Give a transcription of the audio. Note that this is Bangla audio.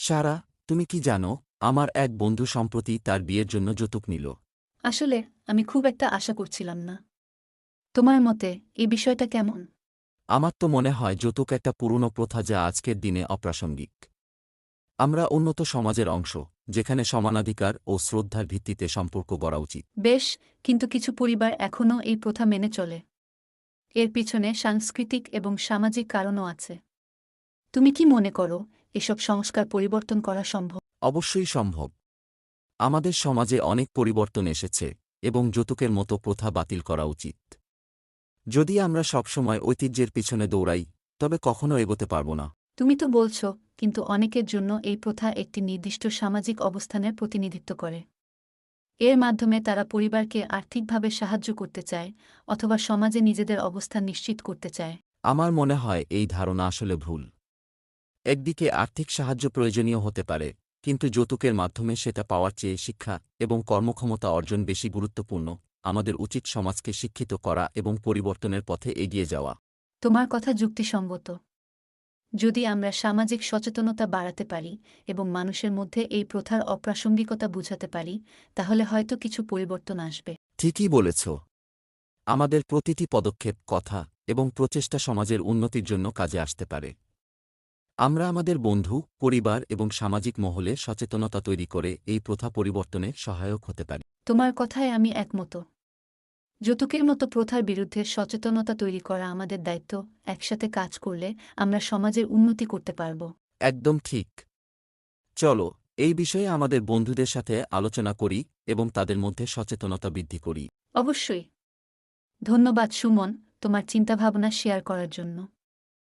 সারা, তুমি কি জানো, আমার এক বন্ধু সম্প্রতি তার বিয়ের জন্য যৌতুক নিল। আসলে আমি খুব একটা আশা করছিলাম না। তোমার মতে এই বিষয়টা কেমন? আমার তো মনে হয় যৌতুক একটা পুরনো প্রথা যা আজকের দিনে অপ্রাসঙ্গিক। আমরা উন্নত সমাজের অংশ, যেখানে সমানাধিকার ও শ্রদ্ধার ভিত্তিতে সম্পর্ক গড়া উচিত। বেশ, কিন্তু কিছু পরিবার এখনও এই প্রথা মেনে চলে। এর পিছনে সাংস্কৃতিক এবং সামাজিক কারণও আছে। তুমি কি মনে করো এসব সংস্কার পরিবর্তন করা সম্ভব? অবশ্যই সম্ভব। আমাদের সমাজে অনেক পরিবর্তন এসেছে, এবং যৌতুকের মতো প্রথা বাতিল করা উচিত। যদি আমরা সবসময় ঐতিহ্যের পিছনে দৌড়াই, তবে কখনো এগোতে পারব না। তুমি তো বলছো, কিন্তু অনেকের জন্য এই প্রথা একটি নির্দিষ্ট সামাজিক অবস্থানের প্রতিনিধিত্ব করে। এর মাধ্যমে তারা পরিবারকে আর্থিকভাবে সাহায্য করতে চায়, অথবা সমাজে নিজেদের অবস্থান নিশ্চিত করতে চায়। আমার মনে হয় এই ধারণা আসলে ভুল। একদিকে আর্থিক সাহায্য প্রয়োজনীয় হতে পারে, কিন্তু যৌতুকের মাধ্যমে সেটা পাওয়ার চেয়ে শিক্ষা এবং কর্মক্ষমতা অর্জন বেশি গুরুত্বপূর্ণ। আমাদের উচিত সমাজকে শিক্ষিত করা এবং পরিবর্তনের পথে এগিয়ে যাওয়া। তোমার কথা যুক্তিসঙ্গত। যদি আমরা সামাজিক সচেতনতা বাড়াতে পারি এবং মানুষের মধ্যে এই প্রথার অপ্রাসঙ্গিকতা বুঝাতে পারি, তাহলে হয়তো কিছু পরিবর্তন আসবে। ঠিকই বলেছ। আমাদের প্রতিটি পদক্ষেপ, কথা এবং প্রচেষ্টা সমাজের উন্নতির জন্য কাজে আসতে পারে। আমরা আমাদের বন্ধু, পরিবার এবং সামাজিক মহলে সচেতনতা তৈরি করে এই প্রথা পরিবর্তনে সহায়ক হতে পারি। তোমার কথায় আমি একমত। যৌতুকের মতো প্রথার বিরুদ্ধে সচেতনতা তৈরি করা আমাদের দায়িত্ব। একসাথে কাজ করলে আমরা সমাজের উন্নতি করতে পারব। একদম ঠিক। চলো, এই বিষয়ে আমাদের বন্ধুদের সাথে আলোচনা করি এবং তাদের মধ্যে সচেতনতা বৃদ্ধি করি। অবশ্যই। ধন্যবাদ সুমন, তোমার চিন্তাভাবনা শেয়ার করার জন্য।